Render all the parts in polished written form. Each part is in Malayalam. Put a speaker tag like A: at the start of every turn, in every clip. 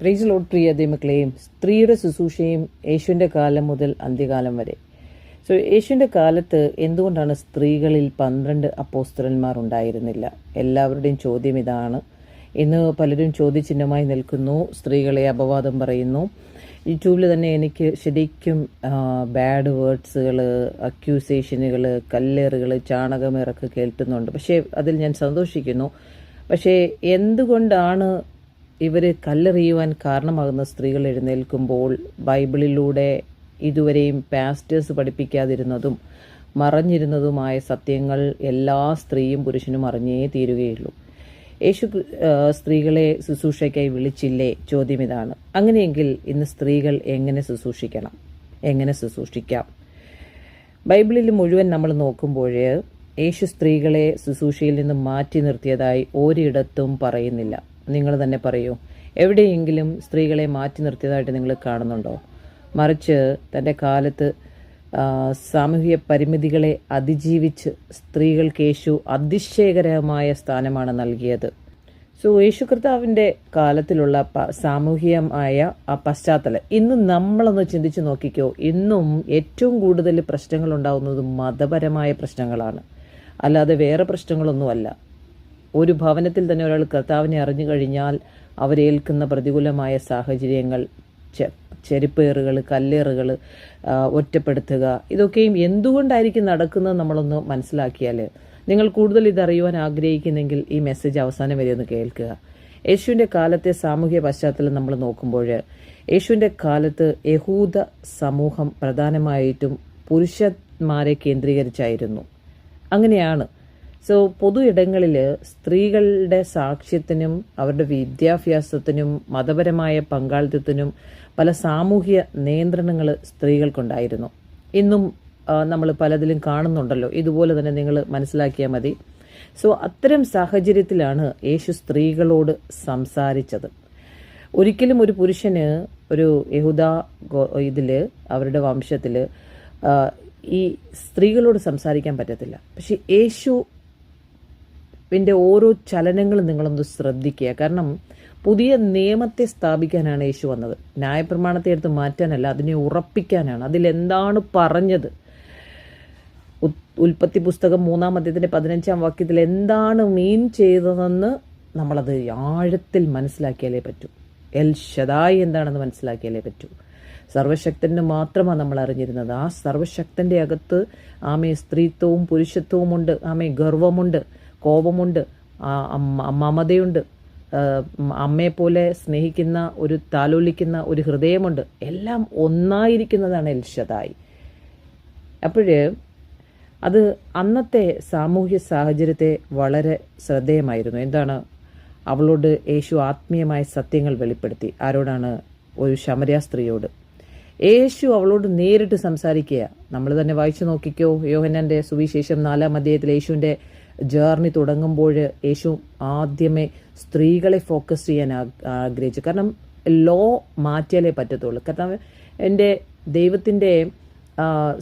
A: പ്രൈസ് ലോർഡ് പ്രിയ ദൈവമക്കളെയും സ്ത്രീയുടെ ശുശ്രൂഷയും യേശുവിൻ്റെ കാലം മുതൽ അന്ത്യകാലം വരെ. യേശുവിൻ്റെ കാലത്ത് എന്തുകൊണ്ടാണ് സ്ത്രീകളിൽ 12 അപ്പോസ്തലന്മാർ ഉണ്ടായിരുന്നില്ല? എല്ലാവരുടെയും ചോദ്യം ഇതാണ്. ഇന്ന് പലരും ചോദ്യചിഹ്നമായി നിൽക്കുന്നു, സ്ത്രീകളെ അപവാദം പറയുന്നു. യൂട്യൂബിൽ തന്നെ എനിക്ക് ശരിക്കും ബാഡ് വേർഡ്സുകൾ, അക്യൂസേഷനുകൾ, കല്ലേറുകൾ, ചാണകമേറൊക്കെ കേൾക്കുന്നുണ്ട്. പക്ഷേ അതിൽ ഞാൻ സന്തോഷിക്കുന്നു. പക്ഷേ എന്തുകൊണ്ടാണ് ഇവർ കല്ലെറിയുവാൻ കാരണമാകുന്ന സ്ത്രീകൾ എഴുന്നേൽക്കുമ്പോൾ ബൈബിളിലൂടെ ഇതുവരെയും പാസ്റ്റേഴ്സ് പഠിപ്പിക്കാതിരുന്നതും മറഞ്ഞിരുന്നതുമായ സത്യങ്ങൾ എല്ലാ സ്ത്രീയും പുരുഷനും അറിഞ്ഞേ തീരുകയുള്ളൂ? യേശു സ്ത്രീകളെ ശുശ്രൂഷയ്ക്കായി വിളിച്ചില്ലേ? ചോദ്യം ഇതാണ്. അങ്ങനെയെങ്കിൽ ഇന്ന് സ്ത്രീകൾ എങ്ങനെ ശുശ്രൂഷിക്കണം, എങ്ങനെ ശുശ്രൂഷിക്കാം? ബൈബിളിൽ മുഴുവൻ നമ്മൾ നോക്കുമ്പോൾ യേശു സ്ത്രീകളെ ശുശ്രൂഷയിൽ നിന്ന് മാറ്റി നിർത്തിയതായി ഒരിടത്തും പറയുന്നില്ല. നിങ്ങൾ തന്നെ പറയൂ, എവിടെയെങ്കിലും സ്ത്രീകളെ മാറ്റി നിർത്തിയതായിട്ട് നിങ്ങൾ കാണുന്നുണ്ടോ? മറിച്ച് തൻ്റെ കാലത്ത് സാമൂഹിക പരിമിതികളെ അതിജീവിച്ച് സ്ത്രീകൾക്ക് യേശു അതിശയകരമായ സ്ഥാനമാണ് നൽകിയത്. യേശു കർത്താവിൻ്റെ കാലത്തിലുള്ള സാമൂഹികമായ ആ പശ്ചാത്തലം ഇന്ന് നമ്മളൊന്ന് ചിന്തിച്ച് നോക്കിക്കോ. ഇന്നും ഏറ്റവും കൂടുതൽ പ്രശ്നങ്ങൾ ഉണ്ടാകുന്നത് മതപരമായ പ്രശ്നങ്ങളാണ്, അല്ലാതെ വേറെ പ്രശ്നങ്ങളൊന്നുമല്ല. ഒരു ഭവനത്തിൽ തന്നെ ഒരാൾ കർത്താവിനെ അറിഞ്ഞു കഴിഞ്ഞാൽ അവരേൽക്കുന്ന പ്രതികൂലമായ സാഹചര്യങ്ങൾ, ചെരുപ്പേറുകൾ, കല്ലേറുകൾ, ഒറ്റപ്പെടുത്തുക, ഇതൊക്കെയും എന്തുകൊണ്ടായിരിക്കും നടക്കുന്നത് നമ്മളൊന്ന് മനസ്സിലാക്കിയാൽ, നിങ്ങൾ കൂടുതൽ ഇതറിയുവാൻ ആഗ്രഹിക്കുന്നെങ്കിൽ ഈ മെസ്സേജ് അവസാനം വരെ ഒന്ന് കേൾക്കുക. യേശുവിൻ്റെ കാലത്തെ സാമൂഹ്യ പശ്ചാത്തലം നമ്മൾ നോക്കുമ്പോൾ യേശുവിൻ്റെ കാലത്ത് യഹൂദ സമൂഹം പ്രധാനമായിട്ടും പുരുഷന്മാരെ കേന്ദ്രീകരിച്ചായിരുന്നു. അങ്ങനെയാണ്. പൊതു ഇടങ്ങളിൽ സ്ത്രീകളുടെ സാക്ഷ്യത്തിനും അവരുടെ വിദ്യാഭ്യാസത്തിനും മതപരമായ പങ്കാളിത്തത്തിനും പല സാമൂഹ്യ നിയന്ത്രണങ്ങൾ സ്ത്രീകൾക്കുണ്ടായിരുന്നു. ഇന്നും നമ്മൾ പലതിലും കാണുന്നുണ്ടല്ലോ. ഇതുപോലെ തന്നെ നിങ്ങൾ മനസ്സിലാക്കിയാൽ മതി. അത്തരം സാഹചര്യത്തിലാണ് യേശു സ്ത്രീകളോട് സംസാരിച്ചത്. ഒരിക്കലും ഒരു പുരുഷന് ഒരു യഹൂദ അവരുടെ വംശത്തിൽ ഈ സ്ത്രീകളോട് സംസാരിക്കാൻ പറ്റത്തില്ല. പക്ഷെ യേശുവിൻ്റെ ഓരോ ചലനങ്ങളും നിങ്ങളൊന്ന് ശ്രദ്ധിക്കുക. കാരണം പുതിയ നിയമത്തെ സ്ഥാപിക്കാനാണ് യേശു വന്നത്. ന്യായപ്രമാണത്തെ എടുത്ത് മാറ്റാനല്ല, അതിനെ ഉറപ്പിക്കാനാണ്. അതിലെന്താണ് പറഞ്ഞത്? ഉൽപ്പത്തി പുസ്തകം 3-ാം അധ്യായത്തിൻ്റെ 15-ാം വാക്യത്തിൽ എന്താണ് മീൻ ചെയ്തതെന്ന് നമ്മളത് ആഴത്തിൽ മനസ്സിലാക്കിയാലേ പറ്റൂ. എൽ ഷദായ് എന്താണെന്ന് മനസ്സിലാക്കിയാലേ പറ്റൂ. സർവശക്തന് മാത്രമാണ് നമ്മൾ അറിഞ്ഞിരുന്നത്. ആ സർവശക്തൻ്റെ അകത്ത് ആമേ സ്ത്രീത്വവും പുരുഷത്വവുമുണ്ട്, ആമേ ഗർവമുണ്ട്, കോപമുണ്ട്, മമതയുണ്ട്, അമ്മയെപ്പോലെ സ്നേഹിക്കുന്ന ഒരു താലോലിക്കുന്ന ഒരു ഹൃദയമുണ്ട്. എല്ലാം ഒന്നായിരിക്കുന്നതാണ് എൽ ഷദായ്. അപ്പോഴ് അത് അന്നത്തെ സാമൂഹ്യ സാഹചര്യത്തെ വളരെ ശ്രദ്ധേയമായിരുന്നു. എന്താണ്? അവളോട് യേശു ആത്മീയമായ സത്യങ്ങൾ വെളിപ്പെടുത്തി. ആരോടാണ്? ഒരു ശമര്യ സ്ത്രീയോട്. യേശു അവളോട് നേരിട്ട് സംസാരിക്കുക. നമ്മൾ തന്നെ വായിച്ചു നോക്കിക്കോ. യോഹന്നാൻ്റെ സുവിശേഷം 4-ാം അധ്യായത്തിൽ യേശുവിൻ്റെ ജേർണി തുടങ്ങുമ്പോൾ യേശു ആദ്യമേ സ്ത്രീകളെ ഫോക്കസ് ചെയ്യാൻ ആഗ്രഹിച്ചു. കാരണം ലോ മാറ്റിയാലേ പറ്റത്തുള്ളൂ. കാരണം എൻ്റെ ദൈവത്തിൻ്റെ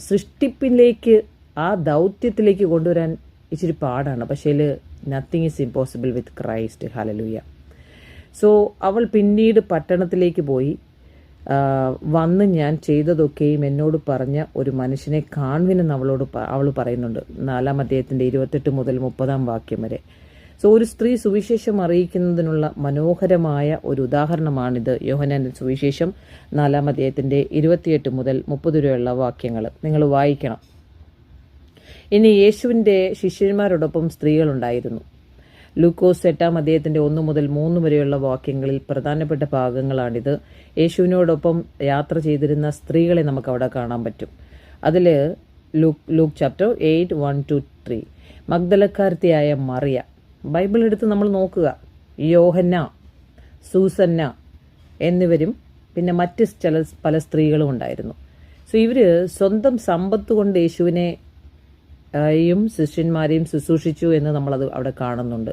A: സൃഷ്ടിപ്പിലേക്ക്, ആ ദൗത്യത്തിലേക്ക് കൊണ്ടുവരാൻ ഇച്ചിരി പാടാണ്. പക്ഷേ nothing is impossible with Christ. Hallelujah. അവൾ പിന്നീട് പട്ടണത്തിലേക്ക് പോയി, വന്ന് ഞാൻ ചെയ്തതൊക്കെയും എന്നോട് പറഞ്ഞ ഒരു മനുഷ്യനെ കാണുവിനെന്ന് അവൾ പറയുന്നുണ്ട്. 4-ാം അധ്യായത്തിൻ്റെ 28 മുതൽ 30-ാം വാക്യം വരെ. ഒരു സ്ത്രീ സുവിശേഷം അറിയിക്കുന്നതിനുള്ള മനോഹരമായ ഒരു ഉദാഹരണമാണിത്. യോഹന്നാന്റെ സുവിശേഷം 4-ാം അധ്യായത്തിൻ്റെ 28 മുതൽ 30 വരെയുള്ള വാക്യങ്ങൾ നിങ്ങൾ വായിക്കണം. ഇനി യേശുവിൻ്റെ ശിഷ്യന്മാരോടൊപ്പം സ്ത്രീകളുണ്ടായിരുന്നു. ലൂക്കോസ് 8-ാം അധ്യായത്തിൻ്റെ 1 മുതൽ 3 വരെയുള്ള വാക്യങ്ങളിൽ പ്രധാനപ്പെട്ട ഭാഗങ്ങളാണിത്. യേശുവിനോടൊപ്പം യാത്ര ചെയ്തിരുന്ന സ്ത്രീകളെ നമുക്ക് അവിടെ കാണാൻ പറ്റും. അതിൽ ലൂക്ക് ചാപ്റ്റർ 8, 1-3 മഗ്ദലക്കാരത്തിയായ മറിയ. ബൈബിൾ എടുത്ത് നമ്മൾ നോക്കുക. യോഹന്ന, സൂസന്ന എന്നിവരും പിന്നെ മറ്റ് പല സ്ത്രീകളും ഉണ്ടായിരുന്നു. ഇവർ സ്വന്തം സമ്പത്ത് കൊണ്ട് യേശുവിനെയും ശിഷ്യന്മാരെയും ശുശ്രൂഷിച്ചു എന്ന് നമ്മളത് അവിടെ കാണുന്നുണ്ട്.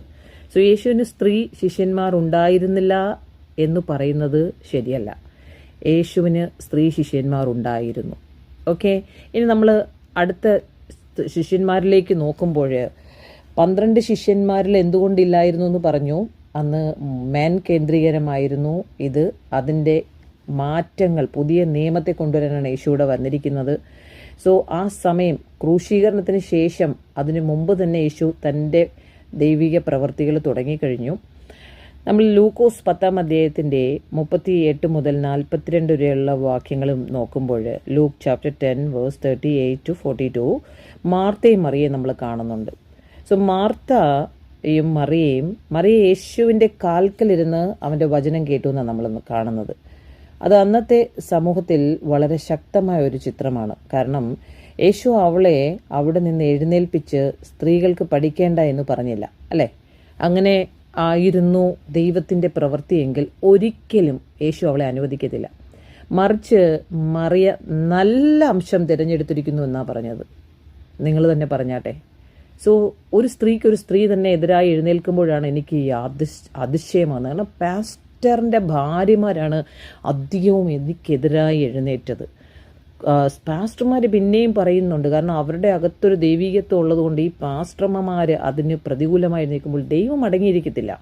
A: യേശുവിന് സ്ത്രീ ശിഷ്യന്മാർ ഉണ്ടായിരുന്നില്ല എന്ന് പറയുന്നത് ശരിയല്ല. യേശുവിന് സ്ത്രീ ശിഷ്യന്മാർ ഉണ്ടായിരുന്നു. ഓക്കെ, ഇനി നമ്മൾ അടുത്ത ശിഷ്യന്മാരിലേക്ക് നോക്കുമ്പോൾ 12 ശിഷ്യന്മാരിൽ എന്തുകൊണ്ടില്ലായിരുന്നു എന്ന് പറഞ്ഞു. അന്ന് മാൻ കേന്ദ്രീകരമായിരുന്നു ഇത്. അതിൻ്റെ മാറ്റങ്ങൾ, പുതിയ നിയമത്തെ കൊണ്ടുവരാനാണ് യേശുവിടെ വന്നിരിക്കുന്നത്. സോ ആ സമയം ക്രൂശീകരണത്തിന് ശേഷം, അതിനു മുമ്പ് തന്നെ യേശു തൻ്റെ ദൈവിക പ്രവർത്തികൾ തുടങ്ങിക്കഴിഞ്ഞു. നമ്മൾ ലൂക്കോസ് 10-ാം അധ്യായത്തിൻ്റെ 38 മുതൽ 42 വരെയുള്ള വാക്യങ്ങളും നോക്കുമ്പോൾ, ലൂക്ക് ചാപ്റ്റർ 10 വേഴ്സ് 38-42, മാർത്തയും മറിയയും നമ്മൾ കാണുന്നുണ്ട്. സോ മാർത്തയും മറിയ യേശുവിൻ്റെ കാൽക്കലിരുന്ന് അവൻ്റെ വചനം കേട്ടു എന്നാണ് നമ്മൾ കാണുന്നത്. അത് അന്നത്തെ സമൂഹത്തിൽ വളരെ ശക്തമായ ഒരു ചിത്രമാണ്. കാരണം യേശു അവളെ അവിടെ നിന്ന് എഴുന്നേൽപ്പിച്ച് സ്ത്രീകൾക്ക് പഠിക്കേണ്ട എന്ന് പറഞ്ഞില്ല, അല്ലേ? അങ്ങനെ ആയിരുന്നു ദൈവത്തിൻ്റെ പ്രവൃത്തിയെങ്കിൽ ഒരിക്കലും യേശു അവളെ അനുവദിക്കത്തില്ല. മറിച്ച് മറിയ നല്ല അംശം തിരഞ്ഞെടുത്തിരിക്കുന്നു എന്നാണ് പറഞ്ഞത്. നിങ്ങൾ തന്നെ പറഞ്ഞാട്ടെ. സോ ഒരു സ്ത്രീ തന്നെ എതിരായി എഴുന്നേൽക്കുമ്പോഴാണ് എനിക്ക് ഈ അതിശയമാണ്. കാരണം പാസ്റ്ററിൻ്റെ ഭാര്യമാരാണ് അധികവും എനിക്കെതിരായി എഴുന്നേറ്റത്. പാസ്റ്റർമാർ പിന്നെയും പറയുന്നുണ്ട്, കാരണം അവരുടെ അകത്തൊരു ദൈവികത്വം ഉള്ളതുകൊണ്ട് ഈ പാസ്റ്റർമാർ അതിന് പ്രതികൂലമായി എഴുന്നേൽക്കുമ്പോൾ ദൈവം അടങ്ങിയിരിക്കത്തില്ല.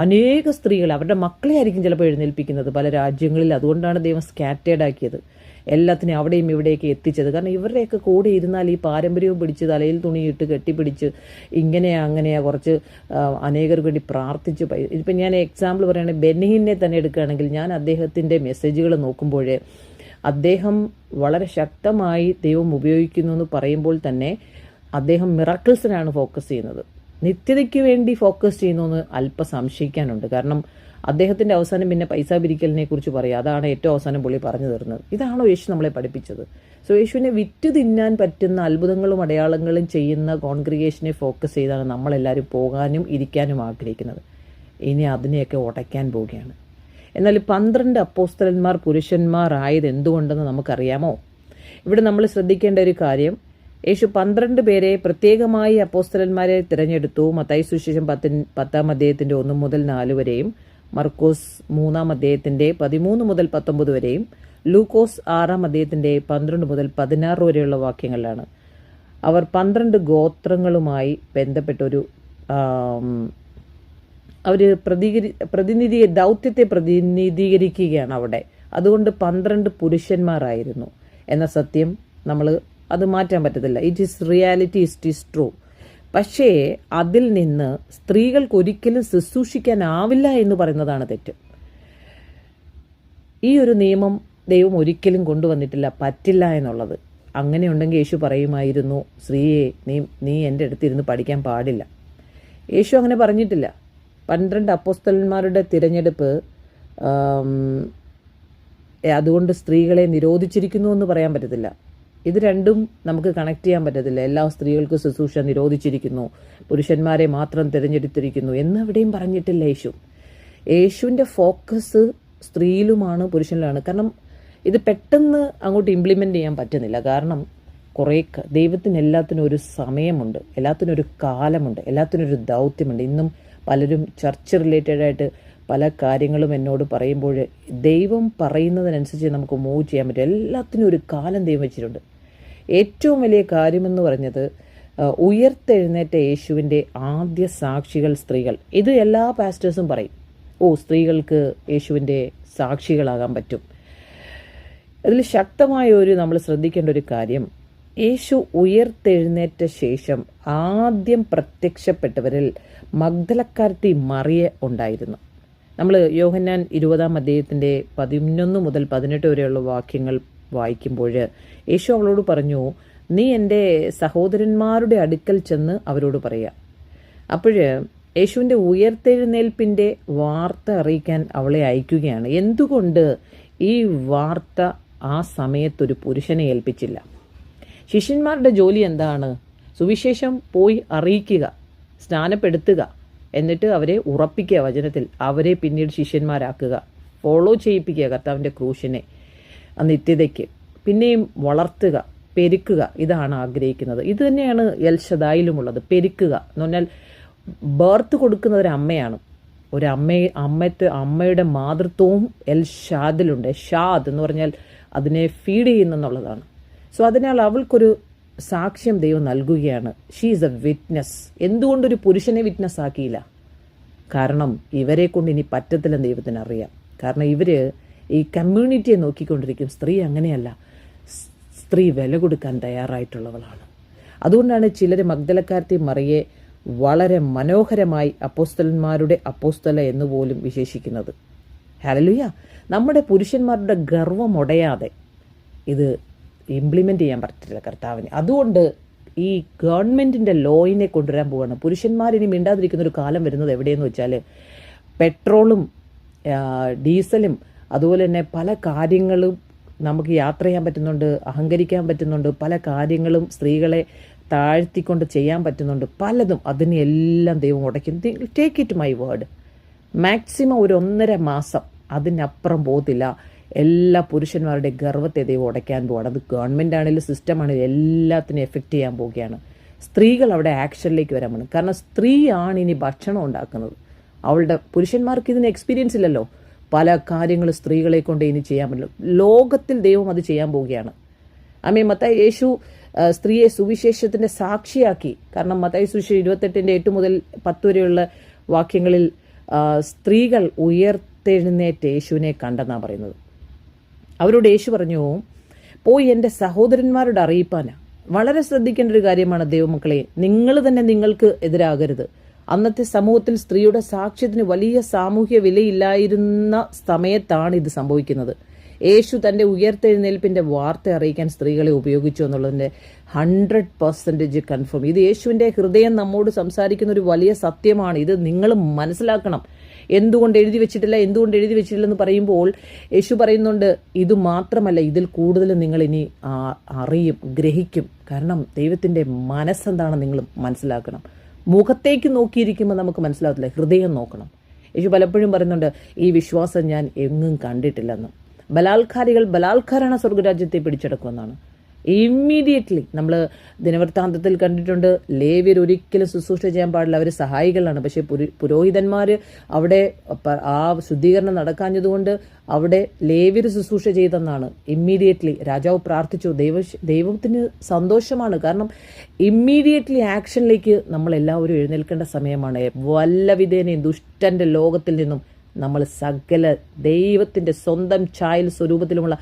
A: അനേക സ്ത്രീകൾ അവരുടെ മക്കളെ ആയിരിക്കും ചിലപ്പോൾ എഴുന്നേൽപ്പിക്കുന്നത് പല രാജ്യങ്ങളിൽ. അതുകൊണ്ടാണ് ദൈവം സ്കാറ്റേഡ് ആക്കിയത്, എല്ലാത്തിനും അവിടെയും ഇവിടെയൊക്കെ എത്തിച്ചത്. കാരണം ഇവരുടെയൊക്കെ കൂടെ ഇരുന്നാൽ ഈ പാരമ്പര്യവും പിടിച്ച് തലയിൽ തുണിയിട്ട് കെട്ടിപ്പിടിച്ച് അങ്ങനെയാ കുറച്ച് അനേകർക്ക് വേണ്ടി പ്രാർത്ഥിച്ച്. ഇപ്പം ഞാൻ എക്സാമ്പിൾ പറയുകയാണെങ്കിൽ ബെന്നിഹിനെ തന്നെ എടുക്കുകയാണെങ്കിൽ, ഞാൻ അദ്ദേഹത്തിൻ്റെ മെസ്സേജുകൾ നോക്കുമ്പോൾ അദ്ദേഹം വളരെ ശക്തമായി ദൈവം ഉപയോഗിക്കുന്നു എന്ന് പറയുമ്പോൾ തന്നെ അദ്ദേഹം മിറക്കിൾസിനാണ് ഫോക്കസ് ചെയ്യുന്നത്. നിത്യതയ്ക്ക് വേണ്ടി ഫോക്കസ് ചെയ്യുന്നു എന്ന് അല്പം സംശയിക്കാനുണ്ട്. കാരണം അദ്ദേഹത്തിൻ്റെ അവസാനം പിന്നെ പൈസ പിരിക്കലിനെ കുറിച്ച് പറയുക, അതാണ് ഏറ്റവും അവസാനം പുള്ളി പറഞ്ഞു തരുന്നത്. ഇതാണോ യേശു നമ്മളെ പഠിപ്പിച്ചത്? സോ യേശുവിനെ വിറ്റ് തിന്നാൻ പറ്റുന്ന അത്ഭുതങ്ങളും അടയാളങ്ങളും ചെയ്യുന്ന കോൺഗ്രിഗേഷനെ ഫോക്കസ് ചെയ്താണ് നമ്മളെല്ലാവരും പോകാനും ഇരിക്കാനും ആഗ്രഹിക്കുന്നത്. ഇനി അതിനെയൊക്കെ ഉടയ്ക്കാൻ പോവുകയാണ്. എന്നാൽ 12 അപ്പോസ്തലന്മാർ പുരുഷന്മാർ ആയത് എന്തുകൊണ്ടെന്ന് നമുക്കറിയാമോ? ഇവിടെ നമ്മൾ ശ്രദ്ധിക്കേണ്ട ഒരു കാര്യം, യേശു 12 പേരെ പ്രത്യേകമായി അപ്പോസ്തലന്മാരെ തിരഞ്ഞെടുത്തു. മത്തായി സുവിശേഷം 10-ാം അധ്യായത്തിൻ്റെ 1 മുതൽ 4 വരെയും, മർക്കോസ് 3-ാം അധ്യായത്തിൻ്റെ 13 മുതൽ 19 വരെയും, ലൂക്കോസ് 6-ാം അധ്യായത്തിൻ്റെ 12 മുതൽ 16 വരെയുള്ള വാക്യങ്ങളിലാണ്. അവർ 12 ഗോത്രങ്ങളുമായി ബന്ധപ്പെട്ടൊരു അവർ ദൗത്യത്തെ പ്രതിനിധീകരിക്കുകയാണ് അവിടെ. അതുകൊണ്ട് 12 പുരുഷന്മാരായിരുന്നു എന്ന സത്യം നമ്മൾ അത് മാറ്റാൻ പറ്റത്തില്ല. It is reality, it is true. പക്ഷേ അതിൽ നിന്ന് സ്ത്രീകൾക്ക് ഒരിക്കലും ശുശ്രൂഷിക്കാനാവില്ല എന്ന് പറയുന്നതാണ് തെറ്റ്. ഈ ഒരു നിയമം ദൈവം ഒരിക്കലും കൊണ്ടുവന്നിട്ടില്ല, പറ്റില്ല എന്നുള്ളത്. അങ്ങനെ ഉണ്ടെങ്കിൽ യേശു പറയുമായിരുന്നു, സ്ത്രീയെ നീ എൻ്റെ അടുത്തിരുന്ന് പഠിക്കാൻ പാടില്ല. യേശു അങ്ങനെ പറഞ്ഞിട്ടില്ല. 12 അപ്പോസ്തലന്മാരുടെ തിരഞ്ഞെടുപ്പ് അതുകൊണ്ട് സ്ത്രീകളെ നിരോധിച്ചിരിക്കുന്നു എന്ന് പറയാൻ പറ്റത്തില്ല. ഇത് രണ്ടും നമുക്ക് കണക്ട് ചെയ്യാൻ പറ്റത്തില്ല. എല്ലാ സ്ത്രീകൾക്കും ശുശ്രൂഷ നിരോധിച്ചിരിക്കുന്നു, പുരുഷന്മാരെ മാത്രം തിരഞ്ഞെടുത്തിരിക്കുന്നു എന്നെവിടെയും പറഞ്ഞിട്ടില്ല യേശു. യേശുവിൻ്റെ ഫോക്കസ് സ്ത്രീയിലുമാണ് പുരുഷനിലാണ്. കാരണം ഇത് പെട്ടെന്ന് അങ്ങോട്ട് ഇംപ്ലിമെൻ്റ് ചെയ്യാൻ പറ്റുന്നില്ല. കാരണം ദൈവത്തിന് എല്ലാത്തിനും ഒരു സമയമുണ്ട്, എല്ലാത്തിനും ഒരു കാലമുണ്ട്, എല്ലാത്തിനും ഒരു ദൗത്യമുണ്ട്. ഇന്നും പലരും ചർച്ച് റിലേറ്റഡായിട്ട് പല കാര്യങ്ങളും എന്നോട് പറയുമ്പോൾ ദൈവം പറയുന്നതിനനുസരിച്ച് നമുക്ക് മൂവ് ചെയ്യാൻ പറ്റും. എല്ലാത്തിനും ഒരു കാലം ദൈവം വെച്ചിട്ടുണ്ട്. ഏറ്റവും വലിയ കാര്യമെന്ന് പറഞ്ഞത് ഉയർത്തെഴുന്നേറ്റ യേശുവിൻ്റെ ആദ്യ സാക്ഷികൾ സ്ത്രീകൾ. ഇത് എല്ലാ പാസ്റ്റേഴ്സും പറയും, സ്ത്രീകൾക്ക് യേശുവിൻ്റെ സാക്ഷികളാകാൻ പറ്റും. അതിൽ ശക്തമായ നമ്മൾ ശ്രദ്ധിക്കേണ്ട ഒരു കാര്യം, യേശു ഉയർത്തെഴുന്നേറ്റ ശേഷം ആദ്യം പ്രത്യക്ഷപ്പെട്ടവരിൽ മഗ്ദലക്കാരത്തി മറിയ ഉണ്ടായിരുന്നു. നമ്മൾ യോഹന്നാൻ 20-ാം അധ്യായത്തിൻ്റെ 11 മുതൽ 18 വരെയുള്ള വാക്യങ്ങൾ വായിക്കുമ്പോൾ യേശു അവളോട് പറഞ്ഞു, നീ എൻ്റെ സഹോദരന്മാരുടെ അടുക്കൽ ചെന്ന് അവരോട് പറയുക. അപ്പോൾ യേശുവിൻ്റെ ഉയർത്തെഴുന്നേൽപ്പിൻ്റെ വാർത്ത അറിയിക്കാൻ അവളെ അയക്കുകയാണ്. എന്തുകൊണ്ട് ഈ വാർത്ത ആ സമയത്തൊരു പുരുഷനെ ഏൽപ്പിച്ചില്ല? ശിഷ്യന്മാരുടെ ജോലി എന്താണ്? സുവിശേഷം പോയി അറിയിക്കുക, സ്നാനപ്പെടുത്തുക, എന്നിട്ട് അവരെ ഉറപ്പിക്കുക വചനത്തിൽ, അവരെ പിന്നീട് ശിഷ്യന്മാരാക്കുക, ഫോളോ ചെയ്യിപ്പിക്കുക കർത്താവിൻ്റെ ക്രൂശിനെ നിത്യതയ്ക്ക്, പിന്നെയും വളർത്തുക, പെരുക്കുക. ഇതാണ് ആഗ്രഹിക്കുന്നത്. ഇത് തന്നെയാണ് എൽ ഷദായിലുമുള്ളത്, പെരുക്കുക എന്ന് പറഞ്ഞാൽ ബർത്ത് കൊടുക്കുന്ന ഒരു അമ്മയാണ്. അമ്മയുടെ മാതൃത്വവും എൽ ഷാദിലുണ്ട്. ഷാദ് എന്ന് പറഞ്ഞാൽ അതിനെ ഫീഡ് ചെയ്യുന്നെന്നുള്ളതാണ്. സോ അതിനാൽ അവൾക്കൊരു സാക്ഷ്യം ദൈവം നൽകുകയാണ്. She is a witness. എന്തുകൊണ്ടൊരു പുരുഷനെ വിറ്റ്നസ് ആക്കിയില്ല? കാരണം ഇവരെ കൊണ്ട് ഇനി പറ്റത്തില്ലെന്ന് ദൈവത്തിന് അറിയാം. കാരണം ഇവർ ഈ കമ്മ്യൂണിറ്റിയെ നോക്കിക്കൊണ്ടിരിക്കും. സ്ത്രീ അങ്ങനെയല്ല, സ്ത്രീ വില കൊടുക്കാൻ തയ്യാറായിട്ടുള്ളവളാണ്. അതുകൊണ്ടാണ് ചിലർ മഗ്ദലക്കാരത്തി മറിയെ വളരെ മനോഹരമായി അപ്പോസ്തലന്മാരുടെ അപ്പോസ്തല എന്നുപോലും വിശേഷിക്കുന്നത്. ഹല്ലേലൂയ. നമ്മുടെ പുരുഷന്മാരുടെ ഗർവം ഉടയാതെ ഇത് ഇംപ്ലിമെൻ്റ് ചെയ്യാൻ പറ്റില്ല കർത്താവിന്. അതുകൊണ്ട് ഈ ഗവൺമെൻറ്റിൻ്റെ ലോയിനെ കൊണ്ടുവരാൻ പോവാണ്. പുരുഷന്മാരിനി മിണ്ടാതിരിക്കുന്ന ഒരു കാലം വരുന്നത് എവിടെയെന്ന് വെച്ചാൽ പെട്രോളും ഡീസലും അതുപോലെ തന്നെ പല കാര്യങ്ങളും നമുക്ക് യാത്ര ചെയ്യാൻ പറ്റുന്നുണ്ട്, അഹങ്കരിക്കാൻ പറ്റുന്നുണ്ട്, പല കാര്യങ്ങളും സ്ത്രീകളെ താഴ്ത്തിക്കൊണ്ട് ചെയ്യാൻ പറ്റുന്നുണ്ട്, പലതും. അതിനെല്ലാം ദൈവം ഉടയ്ക്കും. Take it my word, maximum ഒരു 1.5 മാസം, അതിനപ്പുറം പോകത്തില്ല. എല്ലാ പുരുഷന്മാരുടെ ഗർവത്തെ ദൈവം ഉടയ്ക്കാൻ പോവാണ്. അത് ഗവൺമെൻറ് ആണെങ്കിലും സിസ്റ്റം ആണെങ്കിലും എല്ലാത്തിനും എഫക്റ്റ് ചെയ്യാൻ പോവുകയാണ്. സ്ത്രീകൾ അവിടെ ആക്ഷനിലേക്ക് വരാൻ വേണം. കാരണം സ്ത്രീയാണ് ഇനി ഭക്ഷണം ഉണ്ടാക്കുന്നത്. അവളുടെ പുരുഷന്മാർക്ക് ഇതിന് എക്സ്പീരിയൻസ് ഇല്ലല്ലോ. പല കാര്യങ്ങളും സ്ത്രീകളെ കൊണ്ട് ഇനി ചെയ്യാൻ പറ്റില്ല. ലോകത്തിൽ ദൈവം അത് ചെയ്യാൻ പോവുകയാണ്. മത്തായി യേശു സ്ത്രീയെ സുവിശേഷത്തിൻ്റെ സാക്ഷിയാക്കി. കാരണം മത്തായി സുവിശേഷം 28:8 മുതൽ 10 വരെയുള്ള വാക്യങ്ങളിൽ സ്ത്രീകൾ ഉയർത്തെഴുന്നേറ്റ് യേശുവിനെ കണ്ടെന്നാണ് പറയുന്നത്. അവരോട് യേശു പറഞ്ഞു, പോയി എൻ്റെ സഹോദരന്മാരോട് അറിയിപ്പാനാ. വളരെ ശ്രദ്ധിക്കേണ്ട ഒരു കാര്യമാണ് ദൈവമക്കളെ. നിങ്ങൾ തന്നെ നിങ്ങൾക്ക് എതിരാകരുത്. അന്നത്തെ സമൂഹത്തിൽ സ്ത്രീയുടെ സാക്ഷ്യത്തിന് വലിയ സാമൂഹ്യ വിലയില്ലായിരുന്ന സമയത്താണ് ഇത് സംഭവിക്കുന്നത്. യേശു തൻ്റെ ഉയർത്തെഴുന്നേൽപ്പിൻ്റെ വാർത്ത അറിയിക്കാൻ സ്ത്രീകളെ ഉപയോഗിച്ചു എന്നുള്ളതിൻ്റെ 100% കൺഫേം. ഇത് യേശുവിൻ്റെ ഹൃദയം നമ്മോട് സംസാരിക്കുന്ന ഒരു വലിയ സത്യമാണ്. ഇത് നിങ്ങൾ മനസ്സിലാക്കണം. എന്തുകൊണ്ട് എഴുതി വെച്ചിട്ടില്ലെന്ന് പറയുമ്പോൾ യേശു പറയുന്നുണ്ട്, ഇത് മാത്രമല്ല, ഇതിൽ കൂടുതൽ നിങ്ങൾ ഇനി അറിയും, ഗ്രഹിക്കും. കാരണം ദൈവത്തിൻ്റെ മനസ്സെന്താണെന്ന് നിങ്ങൾ മനസ്സിലാക്കണം. മുഖത്തേക്ക് നോക്കിയിരിക്കുമ്പോൾ നമുക്ക് മനസ്സിലാകത്തില്ല, ഹൃദയം നോക്കണം. യേശു പലപ്പോഴും പറയുന്നുണ്ട്, ഈ വിശ്വാസം ഞാൻ എങ്ങും കണ്ടിട്ടില്ലെന്ന്. ബലാത്കാരാണ് സ്വർഗരാജ്യത്തെ പിടിച്ചെടുക്കുമെന്നാണ്. ഇമ്മീഡിയറ്റ്ലി നമ്മൾ ദിനവൃത്താന്തത്തിൽ കണ്ടിട്ടുണ്ട്, ലേവ്യർ ഒരിക്കലും ശുശ്രൂഷ ചെയ്യാൻ പാടില്ല, അവർ സഹായികളാണ്. പക്ഷേ പുരോഹിതന്മാർ അവിടെ ആ ശുദ്ധീകരണം നടക്കാഞ്ഞതുകൊണ്ട് അവിടെ ലേവ്യർ ശുശ്രൂഷ ചെയ്തെന്നാണ്. ഇമ്മീഡിയറ്റ്ലി രാജാവ് പ്രാർത്ഥിച്ചു. ദൈവത്തിന് സന്തോഷമാണ്. കാരണം ഇമ്മീഡിയറ്റ്ലി ആക്ഷനിലേക്ക് നമ്മളെല്ലാവരും എഴുന്നേൽക്കേണ്ട സമയമാണ്. വല്ല വിധേനയും ദുഷ്ടൻ്റെ ലോകത്തിൽ നിന്നും നമ്മൾ സകല ദൈവത്തിൻ്റെ സ്വന്തം ഛായൽ സ്വരൂപത്തിലുമുള്ള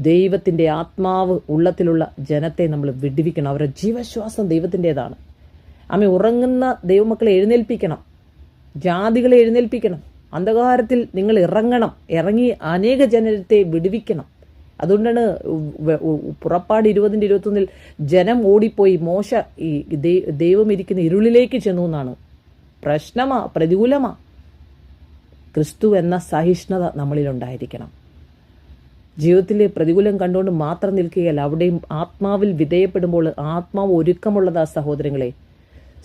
A: ദൈവത്തിൻ്റെ ആത്മാവ് ഉള്ളത്തിലുള്ള ജനത്തെ നമ്മൾ വിടുവിക്കണം. അവരുടെ ജീവശ്വാസം ദൈവത്തിൻ്റെതാണ്. ഉറങ്ങുന്ന ദൈവമക്കളെ എഴുന്നേൽപ്പിക്കണം, ജാതികളെ എഴുന്നേൽപ്പിക്കണം. അന്ധകാരത്തിൽ നിങ്ങൾ ഇറങ്ങി അനേക ജനത്തെ വിടുവിക്കണം. അതുകൊണ്ടാണ് പുറപ്പാട് 20:21 ജനം ഓടിപ്പോയി മോശ ഈ ദൈവം ഇരിക്കുന്ന ഇരുളിലേക്ക് ചെന്നു എന്നാണ്. പ്രതികൂലമാ. ക്രിസ്തു എന്ന സഹിഷ്ണുത നമ്മളിലുണ്ടായിരിക്കണം. ജീവിതത്തിൽ പ്രതികൂലം കണ്ടുകൊണ്ട് മാത്രം നിൽക്കുകയല്ല, അവിടെയും ആത്മാവിൽ വിധേയപ്പെടുമ്പോൾ ആത്മാവ് ഒരുക്കമുള്ളതാ സഹോദരങ്ങളെ.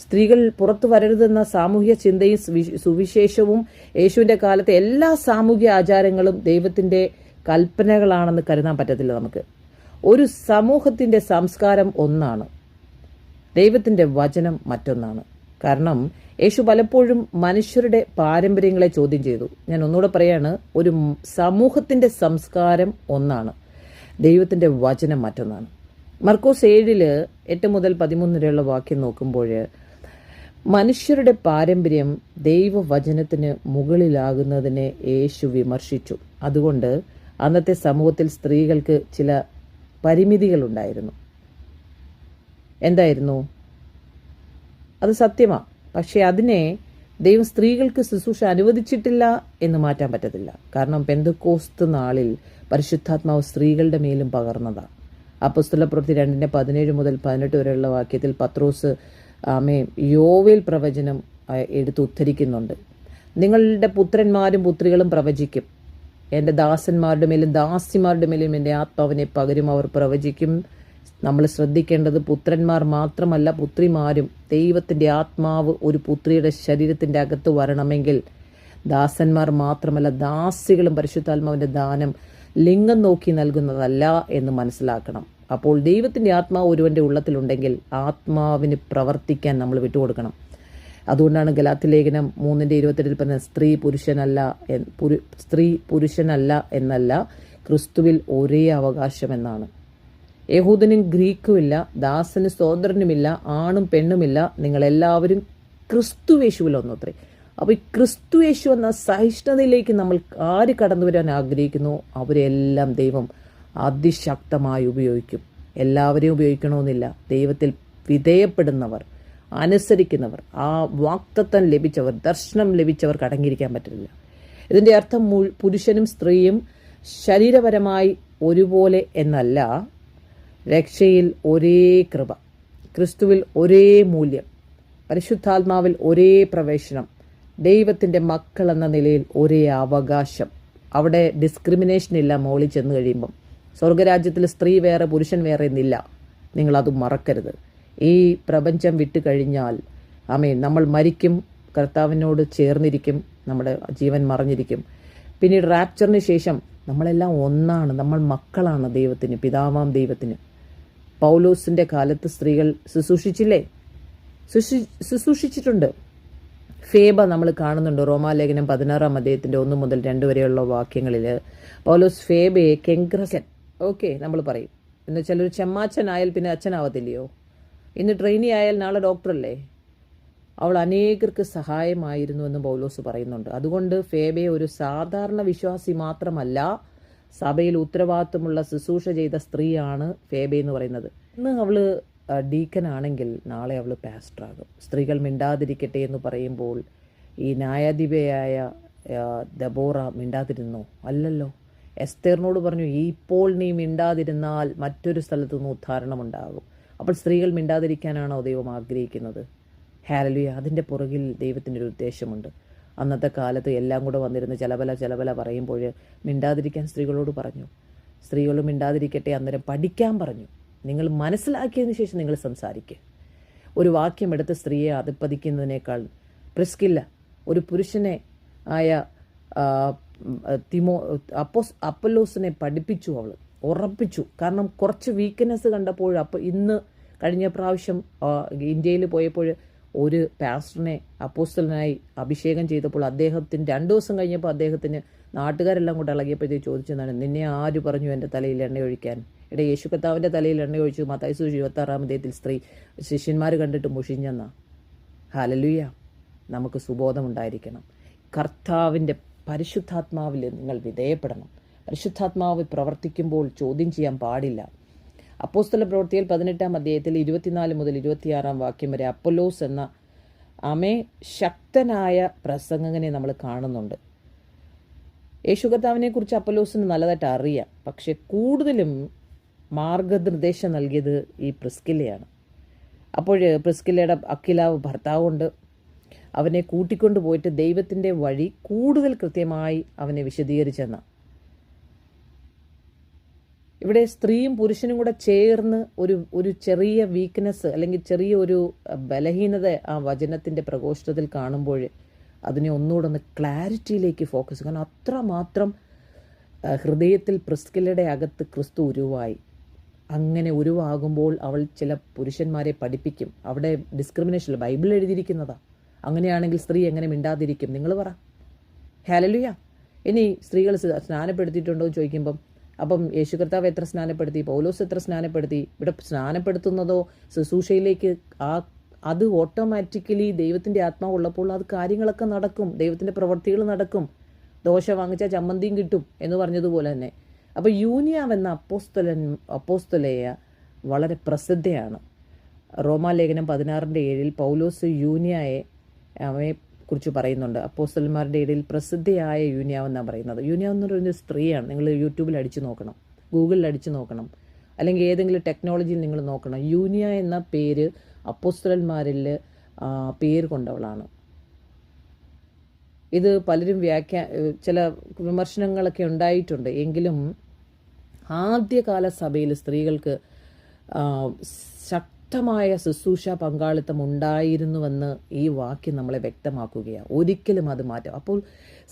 A: സ്ത്രീകൾ പുറത്തു വരരുതെന്ന സാമൂഹ്യ ചിന്തയും സുവിശേഷവും യേശുവിൻ്റെ കാലത്തെ എല്ലാ സാമൂഹ്യ ആചാരങ്ങളും ദൈവത്തിൻ്റെ കൽപ്പനകളാണെന്ന് കരുതാൻ പറ്റത്തില്ല നമുക്ക്. ഒരു സമൂഹത്തിൻ്റെ സംസ്കാരം ഒന്നാണ്, ദൈവത്തിൻ്റെ വചനം മറ്റൊന്നാണ്. കാരണം യേശു പലപ്പോഴും മനുഷ്യരുടെ പാരമ്പര്യങ്ങളെ ചോദ്യം ചെയ്തു. ഞാൻ ഒന്നുകൂടെ പറയാണ്, ഒരു സമൂഹത്തിൻ്റെ സംസ്കാരം ഒന്നാണ്, ദൈവത്തിൻ്റെ വചനം മറ്റൊന്നാണ്. മർക്കോസ് 7:8 മുതൽ 13 വരെയുള്ള വാക്യം നോക്കുമ്പോൾ മനുഷ്യരുടെ പാരമ്പര്യം ദൈവവചനത്തിന് മുകളിലാകുന്നതിനെ യേശു വിമർശിച്ചു. അതുകൊണ്ട് അന്നത്തെ സമൂഹത്തിൽ സ്ത്രീകൾക്ക് ചില പരിമിതികളുണ്ടായിരുന്നു. എന്തായിരുന്നു? അത് സത്യമാണ്. പക്ഷേ അതിനെ ദൈവം സ്ത്രീകൾക്ക് ശുശ്രൂഷ അനുവദിച്ചിട്ടില്ല എന്ന് മാറ്റാൻ പറ്റത്തില്ല. കാരണം പെന്തക്കോസ്ത് നാളിൽ പരിശുദ്ധാത്മാവ് സ്ത്രീകളുടെ മേലും പകർന്നതാണ്. അപ്പോസ്തലപ്രവൃത്തി 2:17 മുതൽ 18 വരെയുള്ള വാക്യത്തിൽ പത്രോസ് യോവേൽ പ്രവചനം എടുത്ത് ഉദ്ധരിക്കുന്നുണ്ട്. നിങ്ങളുടെ പുത്രന്മാരും പുത്രികളും പ്രവചിക്കും, എൻ്റെ ദാസന്മാരുടെ മേലും ദാസിമാരുടെ മേലും എൻ്റെ ആത്മാവിനെ പകരും, അവർ പ്രവചിക്കും. നമ്മൾ ശ്രദ്ധിക്കേണ്ടത് പുത്രന്മാർ മാത്രമല്ല, പുത്രിമാരും. ദൈവത്തിൻ്റെ ആത്മാവ് ഒരു പുത്രിയുടെ ശരീരത്തിൻ്റെ അകത്ത് വരണമെങ്കിൽ ദാസന്മാർ മാത്രമല്ല, ദാസികളും പരിശുദ്ധാത്മാവിൻ്റെ ദാനം ലിംഗം നോക്കി നൽകുന്നതല്ല എന്ന് മനസ്സിലാക്കണം. അപ്പോൾ ദൈവത്തിൻ്റെ ആത്മാവ് ഒരുവൻ്റെ ഉള്ളത്തിലുണ്ടെങ്കിൽ ആത്മാവിന് പ്രവർത്തിക്കാൻ നമ്മൾ വിട്ടുകൊടുക്കണം. അതുകൊണ്ടാണ് ഗലാത്യലേഖനം 3:28 പറഞ്ഞത്, സ്ത്രീ പുരുഷനല്ല എന്നല്ല, ക്രിസ്തുവിൽ ഒരേ അവകാശം എന്നാണ്. യഹൂദനും ഗ്രീക്കുമില്ല, ദാസന് സ്വതന്ത്രനുമില്ല, ആണും പെണ്ണുമില്ല, നിങ്ങളെല്ലാവരും ക്രിസ്തുവേശുവിൽ ഒന്നത്രേ. അപ്പോൾ ഈ ക്രിസ്തു യേശു എന്ന സഹിഷ്ണുതയിലേക്ക് നമ്മൾ ആര് കടന്നു വരാൻ ആഗ്രഹിക്കുന്നു അവരെല്ലാം ദൈവം അതിശക്തമായി ഉപയോഗിക്കും. എല്ലാവരെയും ഉപയോഗിക്കണമെന്നില്ല. ദൈവത്തിൽ വിധേയപ്പെടുന്നവർ, അനുസരിക്കുന്നവർ, ആ വാക്തത്വം ലഭിച്ചവർ, ദർശനം ലഭിച്ചവർക്ക് അടങ്ങിയിരിക്കാൻ പറ്റില്ല. ഇതിൻ്റെ അർത്ഥം പുരുഷനും സ്ത്രീയും ശരീരപരമായി ഒരുപോലെ എന്നല്ല. രക്ഷയിൽ ഒരേ കൃപ, ക്രിസ്തുവിൽ ഒരേ മൂല്യം, പരിശുദ്ധാത്മാവിൽ ഒരേ പ്രവേശനം, ദൈവത്തിൻ്റെ മക്കൾ എന്ന നിലയിൽ ഒരേ അവകാശം. അവിടെ ഡിസ്ക്രിമിനേഷൻ ഇല്ല. മോളിൽ ചെന്ന് കഴിയുമ്പം സ്വർഗരാജ്യത്തിൽ സ്ത്രീ വേറെ പുരുഷൻ വേറെ എന്നില്ല. നിങ്ങളത് മറക്കരുത്. ഈ പ്രപഞ്ചം വിട്ട് കഴിഞ്ഞാൽ ആമേൻ നമ്മൾ മരിക്കും, കർത്താവിനോട് ചേർന്നിരിക്കും, നമ്മുടെ ജീവൻ മറഞ്ഞിരിക്കും. പിന്നീട് റാപ്ചറിന് ശേഷം നമ്മളെല്ലാം ഒന്നാണ്. നമ്മൾ മക്കളാണ് ദൈവത്തിന്, പിതാവാം ദൈവത്തിന്. പൗലോസിൻ്റെ കാലത്ത് സ്ത്രീകൾ ശുശ്രൂഷിച്ചില്ലേ? ശുശ്രൂഷിച്ചിട്ടുണ്ട്. ഫേബ നമ്മൾ കാണുന്നുണ്ട്. റോമാലേഖനം 16-ാം അധ്യായത്തിൻ്റെ 1 മുതൽ 2 വരെയുള്ള വാക്യങ്ങളിൽ പൗലോസ് ഫേബയെ കെങ്ക്രസൻ നമ്മൾ പറയും. എന്നുവെച്ചാൽ ഒരു ചെമ്മാച്ചനായാൽ പിന്നെ അച്ഛനാവത്തില്ലയോ? ഇന്ന് ട്രെയിനി ആയാൽ നാളെ ഡോക്ടറല്ലേ? അവൾ അനേകർക്ക് സഹായമായിരുന്നു എന്ന് പൗലോസ് പറയുന്നുണ്ട്. അതുകൊണ്ട് ഫേബയെ ഒരു സാധാരണ വിശ്വാസി മാത്രമല്ല, സഭയിൽ ഉത്തരവാദിത്വമുള്ള ശുശ്രൂഷ ചെയ്ത സ്ത്രീയാണ് ഫേബെ എന്ന് പറയുന്നത്. ഇന്ന് അവൾ ഡീക്കനാണെങ്കിൽ നാളെ അവൾ പാസ്റ്ററാകും. സ്ത്രീകൾ മിണ്ടാതിരിക്കട്ടെ എന്ന് പറയുമ്പോൾ ഈ ന്യായാധിപയായ ദബോറ മിണ്ടാതിരുന്നോ? അല്ലല്ലോ. എസ്തേറിനോട് പറഞ്ഞു, ഇപ്പോൾ നീ മിണ്ടാതിരുന്നാൽ മറ്റൊരു സ്ഥലത്തു നിന്ന് ഉദ്ധാരണമുണ്ടാകും. അപ്പോൾ സ്ത്രീകൾ മിണ്ടാതിരിക്കാനാണോ ദൈവം ആഗ്രഹിക്കുന്നത്? ഹല്ലേലൂയ. അതിൻ്റെ പുറകിൽ ദൈവത്തിൻ്റെ ഒരു ഉദ്ദേശമുണ്ട്. അന്നത്തെ കാലത്ത് എല്ലാം കൂടെ വന്നിരുന്ന് ചിലപല പറയുമ്പോൾ മിണ്ടാതിരിക്കാൻ സ്ത്രീകളോട് പറഞ്ഞു. സ്ത്രീകൾ മിണ്ടാതിരിക്കട്ടെ, അന്നേരം പഠിക്കാൻ പറഞ്ഞു. നിങ്ങൾ മനസ്സിലാക്കിയതിന് ശേഷം നിങ്ങൾ സംസാരിക്കുക. ഒരു വാക്യം എടുത്ത് സ്ത്രീയെ അതിപ്പതിക്കുന്നതിനേക്കാൾ പ്രിസ്കില്ല ഒരു പുരുഷനെ ആയ അപ്പൊല്ലോസിനെ പഠിപ്പിച്ചു, അവൾ ഉറപ്പിച്ചു. കാരണം കുറച്ച് വീക്ക്നെസ് കണ്ടപ്പോൾ ഇന്ന് കഴിഞ്ഞ പ്രാവശ്യം ഇന്ത്യയിൽ പോയപ്പോൾ ഒരു പാസ്റ്ററിനെ അപ്പോസ്തലനായി അഭിഷേകം ചെയ്തപ്പോൾ അദ്ദേഹത്തിന് 2 ദിവസം കഴിഞ്ഞപ്പോൾ അദ്ദേഹത്തിന് നാട്ടുകാരെല്ലാം കൂടെ ഇളകിയപ്പോഴത്തേക്ക് ചോദിച്ചതാണ്, നിന്നെ ആര് പറഞ്ഞു എൻ്റെ തലയിൽ എണ്ണ ഒഴിക്കാൻ? യേശു കർത്താവിൻ്റെ തലയിൽ എണ്ണ ഒഴിച്ചു. മത്തായി സുവിശേഷം 26-ാം അധ്യായത്തിൽ സ്ത്രീ ശിഷ്യന്മാർ കണ്ടിട്ട് മുഷിഞ്ഞെന്നാ. ഹല്ലേലൂയ. നമുക്ക് സുബോധമുണ്ടായിരിക്കണം. കർത്താവിൻ്റെ പരിശുദ്ധാത്മാവിൽ നിങ്ങൾ വിധേയപ്പെടണം. പരിശുദ്ധാത്മാവ് പ്രവർത്തിക്കുമ്പോൾ ചോദ്യം ചെയ്യാൻ പാടില്ല. അപ്പോസ്തല പ്രവൃത്തിയിൽ 18-ാം അധ്യായത്തിൽ 24 മുതൽ 26-ാം വാക്യം വരെ അപ്പൊല്ലോസ് എന്ന ശക്തനായ പ്രസംഗകനെ നമ്മൾ കാണുന്നുണ്ട്. യേശു കർത്താവിനെ കുറിച്ച് അപ്പൊല്ലോസിന് നല്ലതായിട്ട് അറിയാം. പക്ഷെ കൂടുതലും മാർഗനിർദ്ദേശം നൽകിയത് ഈ പ്രിസ്കില്ലയാണ്. അപ്പോൾ പ്രിസ്കില്ലയുടെ അക്കിലാവ് ഭർത്താവുണ്ട്. അവനെ കൂട്ടിക്കൊണ്ടു പോയിട്ട് ദൈവത്തിൻ്റെ വഴി കൂടുതൽ കൃത്യമായി അവനെ വിശദീകരിച്ചെന്ന. ഇവിടെ സ്ത്രീയും പുരുഷനും കൂടെ ചേർന്ന് ഒരു ചെറിയ വീക്ക്നെസ് അല്ലെങ്കിൽ ചെറിയ ഒരു ബലഹീനത ആ വചനത്തിൻ്റെ പ്രകോഷ്ഠത്തിൽ കാണുമ്പോൾ അതിനെ ഒന്നുകൂടെ ക്ലാരിറ്റിയിലേക്ക് ഫോക്കസ്. കാരണം അത്രമാത്രം ഹൃദയത്തിൽ പ്രിസ്കില്ലയുടെ അകത്ത് ക്രിസ്തു ഉരുവായി. അങ്ങനെ ഉരുവാകുമ്പോൾ അവൾ ചില പുരുഷന്മാരെ പഠിപ്പിക്കും. അവിടെ ഡിസ്ക്രിമിനേഷൻ ബൈബിൾ എഴുതിയിരിക്കുന്നതാ. അങ്ങനെയാണെങ്കിൽ സ്ത്രീ എങ്ങനെ മിണ്ടാതിരിക്കും? നിങ്ങൾ പറ. ഹല്ലേലൂയ. ഇനി സ്ത്രീകൾ സ്നാനപ്പെടുത്തിയിട്ടുണ്ടോ എന്ന് ചോദിക്കുമ്പം അപ്പം യേശു കർത്താവ് എത്ര സ്നാനപ്പെടുത്തി? പൗലോസ് എത്ര സ്നാനപ്പെടുത്തി? ഇവിടെ സ്നാനപ്പെടുത്തുന്നതോ ശുശ്രൂഷയിലേക്ക് അത് ഓട്ടോമാറ്റിക്കലി ദൈവത്തിൻ്റെ ആത്മാവ് ഉള്ളപ്പോൾ അത് കാര്യങ്ങളൊക്കെ നടക്കും. ദൈവത്തിൻ്റെ പ്രവൃത്തികൾ നടക്കും. ദോശ വാങ്ങിച്ചാൽ ചമ്മന്തിയും കിട്ടും എന്ന് പറഞ്ഞതുപോലെ തന്നെ. അപ്പോൾ യൂനിയാവ് എന്ന അപ്പോസ്തലയ വളരെ പ്രസിദ്ധയാണ്. റോമാലേഖനം 16-7 പൗലോസ് യൂനിയായെ കുറിച്ച് പറയുന്നുണ്ട്. അപ്പോസ്തലന്മാരുടെ ഇടയിൽ പ്രസിദ്ധയായ യൂനിയാവ് എന്നാണ് പറയുന്നത്. യൂനിയാവ് എന്ന് പറയുന്ന സ്ത്രീയാണ്. നിങ്ങൾ യൂട്യൂബിൽ അടിച്ചു നോക്കണം, ഗൂഗിളിൽ അടിച്ചു നോക്കണം, അല്ലെങ്കിൽ ഏതെങ്കിലും ടെക്നോളജിയിൽ നിങ്ങൾ നോക്കണം. യൂനിയ എന്ന പേര് അപ്പോസ്തലന്മാരിൽ പേര് കൊണ്ടവളാണ്. ഇത് പലരും ചില വിമർശനങ്ങളൊക്കെ ഉണ്ടായിട്ടുണ്ട്. എങ്കിലും ആദ്യകാല സഭയിൽ സ്ത്രീകൾക്ക് ശക്തമായ ശുശ്രൂഷ പങ്കാളിത്തം ഉണ്ടായിരുന്നുവെന്ന് ഈ വാക്യം നമ്മളെ വ്യക്തമാക്കുകയാണ്. ഒരിക്കലും അത് മാറ്റാം. അപ്പോൾ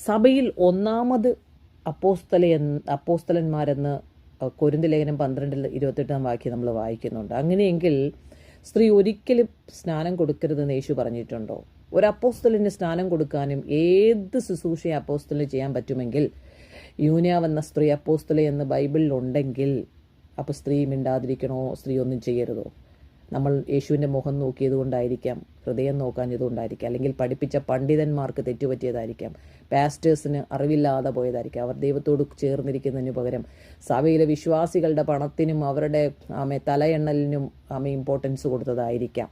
A: സഭയിൽ ഒന്നാമത് അപ്പോസ്തലന്മാരെന്ന് കൊരിന്ത്യർ ലേഖനം 12-28 വാക്യം നമ്മൾ വായിക്കുന്നുണ്ട്. അങ്ങനെയെങ്കിൽ സ്ത്രീ ഒരിക്കലും സ്നാനം കൊടുക്കരുതെന്ന് യേശു പറഞ്ഞിട്ടുണ്ടോ? ഒരു അപ്പോസ്തലന് സ്നാനം കൊടുക്കാനും ഏത് ശുശ്രൂഷയെ അപ്പോസ്തലിന് ചെയ്യാൻ പറ്റുമെങ്കിൽ യൂനിയാവ് എന്ന സ്ത്രീ അപ്പോസ്തല എന്ന് ബൈബിളിൽ ഉണ്ടെങ്കിൽ അപ്പോൾ സ്ത്രീ മിണ്ടാതിരിക്കണോ? സ്ത്രീ ഒന്നും ചെയ്യരുതോ? നമ്മൾ യേശുവിൻ്റെ മുഖം നോക്കിയത് കൊണ്ടായിരിക്കാം, ഹൃദയം നോക്കാഞ്ഞത് കൊണ്ടായിരിക്കാം, അല്ലെങ്കിൽ പഠിപ്പിച്ച പണ്ഡിതന്മാർക്ക് തെറ്റുപറ്റിയതായിരിക്കാം, പാസ്റ്റേഴ്സിന് അറിവില്ലാതെ പോയതായിരിക്കാം. അവർ ദൈവത്തോട് ചേർന്നിരിക്കുന്നതിന് പകരം സഭയിലെ വിശ്വാസികളുടെ പണത്തിനും അവരുടെ തലയെണ്ണലിനും ഇമ്പോർട്ടൻസ് കൊടുത്തതായിരിക്കാം.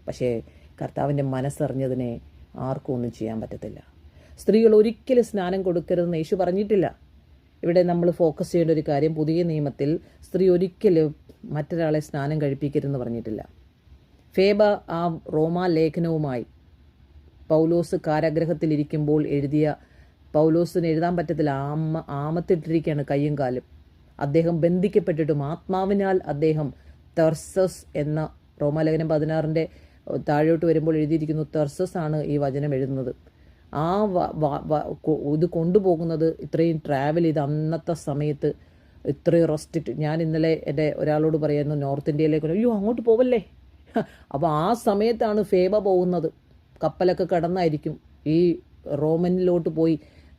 A: പക്ഷേ കർത്താവിൻ്റെ മനസ്സറിഞ്ഞതിനെ ആർക്കും ഒന്നും ചെയ്യാൻ പറ്റത്തില്ല. സ്ത്രീകൾ ഒരിക്കലും സ്നാനം കൊടുക്കരുതെന്ന് യേശു പറഞ്ഞിട്ടില്ല. ഇവിടെ നമ്മൾ ഫോക്കസ് ചെയ്യേണ്ട ഒരു കാര്യം, പുതിയ നിയമത്തിൽ സ്ത്രീ ഒരിക്കലും മറ്റൊരാളെ സ്നാനം കഴിപ്പിക്കരുതെന്ന് പറഞ്ഞിട്ടില്ല. ഫേബ ആ റോമാ ലേഖനവുമായി പൗലോസ് കാരാഗ്രഹത്തിലിരിക്കുമ്പോൾ എഴുതിയ, പൗലോസിന് എഴുതാൻ പറ്റത്തില്ല, ആമത്തിട്ടിരിക്കുകയാണ് കയ്യും കാലും. അദ്ദേഹം ബന്ധിക്കപ്പെട്ടിട്ടും ആത്മാവിനാൽ അദ്ദേഹം തെർസസ് എന്ന റോമാലേഖനം 16 താഴോട്ട് വരുമ്പോൾ എഴുതിയിരിക്കുന്നു, തെർസസ് ആണ് ഈ വചനം എഴുതുന്നത്. ആ ഇത് കൊണ്ടുപോകുന്നത്, ഇത്രയും ട്രാവൽ ചെയ്ത് അന്നത്തെ സമയത്ത് ഇത്രയും റെസ്ട്രിക്റ്റ്. ഞാൻ ഇന്നലെ എൻ്റെ ഒരാളോട് പറയുന്നു, നോർത്ത് ഇന്ത്യയിലേക്ക്, അയ്യോ അങ്ങോട്ട് പോവല്ലേ. അപ്പോൾ ആ സമയത്താണ് ഫേബ പോകുന്നത്. കപ്പലൊക്കെ കടന്നായിരിക്കും ഈ റോമനിലോട്ട് പോയി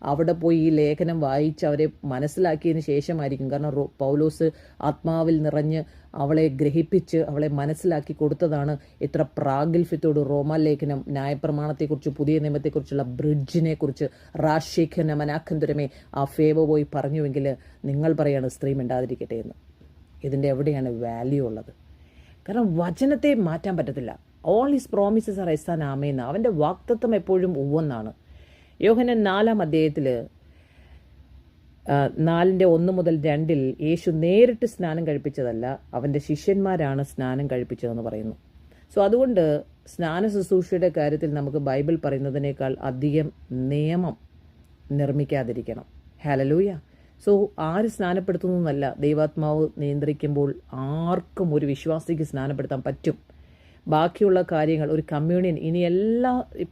A: അവിടെ പോയി ഈ ലേഖനം വായിച്ച് അവരെ മനസ്സിലാക്കിയതിന് ശേഷമായിരിക്കും. കാരണം പൗലോസ് ആത്മാവിൽ നിറഞ്ഞ് അവളെ ഗ്രഹിപ്പിച്ച് അവളെ മനസ്സിലാക്കി കൊടുത്തതാണ് ഇത്ര പ്രാഗൽഭ്യത്തോട് റോമാലേഖനം ന്യായപ്രമാണത്തെക്കുറിച്ച്, പുതിയ നിയമത്തെക്കുറിച്ചുള്ള ബ്രിഡ്ജിനെ കുറിച്ച് റാഷേഖന മനാഖന്തുരമേ ആ ഫേവ പോയി പറഞ്ഞുവെങ്കിൽ നിങ്ങൾ പറയാണ് സ്ത്രീ മിണ്ടാതിരിക്കട്ടെ എന്ന്. ഇതിൻ്റെ എവിടെയാണ് വാല്യൂ ഉള്ളത്? കാരണം വചനത്തെ മാറ്റാൻ പറ്റത്തില്ല. All his promises are yes and amen. അവൻ്റെ വാഗ്ദത്തം എപ്പോഴും ഉവ്വെന്നാണ്. യോഹന്നാൻ 4-ാം അധ്യായത്തിൽ 4:1-2 യേശു നേരിട്ട് സ്നാനം കഴിപ്പിച്ചതല്ല, അവൻ്റെ ശിഷ്യന്മാരാണ് സ്നാനം കഴിപ്പിച്ചതെന്ന് പറയുന്നു. സോ അതുകൊണ്ട് സ്നാന ശുശ്രൂഷയുടെ കാര്യത്തിൽ നമുക്ക് ബൈബിൾ പറയുന്നതിനേക്കാൾ അധികം നിയമം നിർമ്മിക്കാതിരിക്കണം. ഹല്ലേലൂയ. സോ ആര് സ്നാനപ്പെടുത്തുന്നു എന്നല്ല, ദൈവാത്മാവ് നിയന്ത്രിക്കുമ്പോൾ ആർക്കും ഒരു വിശ്വാസിക്ക് സ്നാനപ്പെടുത്താൻ പറ്റും. ബാക്കിയുള്ള കാര്യങ്ങൾ, ഒരു കമ്മ്യൂണിയൻ, ഇനി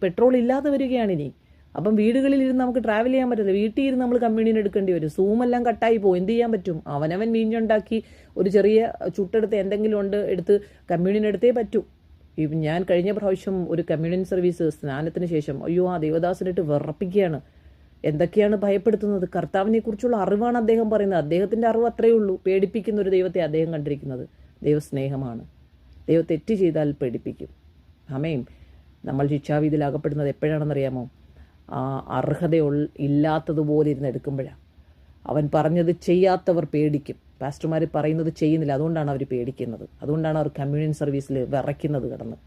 A: പെട്രോൾ ഇല്ലാതെ വരികയാണ് ഇനി. അപ്പം വീടുകളിൽ ഇരുന്ന് നമുക്ക് ട്രാവൽ ചെയ്യാൻ പറ്റില്ല. വീട്ടിൽ ഇരുന്ന് നമ്മൾ കമ്മ്യൂണിയൻ എടുക്കേണ്ടി വരും. സൂമെല്ലാം കട്ടായി പോകും. എന്ത് ചെയ്യാൻ പറ്റും? അവനവൻ വീഞ്ഞുണ്ടാക്കി ഒരു ചെറിയ ചുട്ടെടുത്ത് എന്തെങ്കിലും എടുത്ത് കമ്മ്യൂണിയൻ എടുത്തേ പറ്റൂ. ഞാൻ കഴിഞ്ഞ പ്രാവശ്യം ഒരു കമ്മ്യൂണിയൻ സർവീസ് സ്നാനത്തിന് ശേഷം, അയ്യോ ആ ദേവദാസനിട്ട് വിറപ്പിക്കുകയാണ്. എന്തൊക്കെയാണ് ഭയപ്പെടുത്തുന്നത്? കർത്താവിനെ കുറിച്ചുള്ള അറിവാണ് അദ്ദേഹം പറയുന്നത്. അദ്ദേഹത്തിൻ്റെ അറിവ് അത്രയേ ഉള്ളൂ. പേടിപ്പിക്കുന്ന ഒരു ദൈവത്തെ അദ്ദേഹം കണ്ടിരിക്കുന്നത്. ദൈവസ്നേഹമാണ്. ദൈവം തെറ്റ് ചെയ്താൽ പേടിപ്പിക്കും. ആമേൻ. നമ്മൾ ശിക്ഷാവിധിയിൽ അകപ്പെടുന്നത് എപ്പോഴാണെന്നറിയാമോ? ഇല്ലാത്തതുപോലെ ഇരുന്ന് എടുക്കുമ്പോഴാണ്. അവൻ പറഞ്ഞത് ചെയ്യാത്തവർ പേടിക്കും. പാസ്റ്റർമാർ പറയുന്നത് ചെയ്യുന്നില്ല, അതുകൊണ്ടാണ് അവർ പേടിക്കുന്നത്. അതുകൊണ്ടാണ് അവർ കമ്മ്യൂണിയൻ സർവീസിൽ വിറയ്ക്കുന്നത് കിടന്ന്.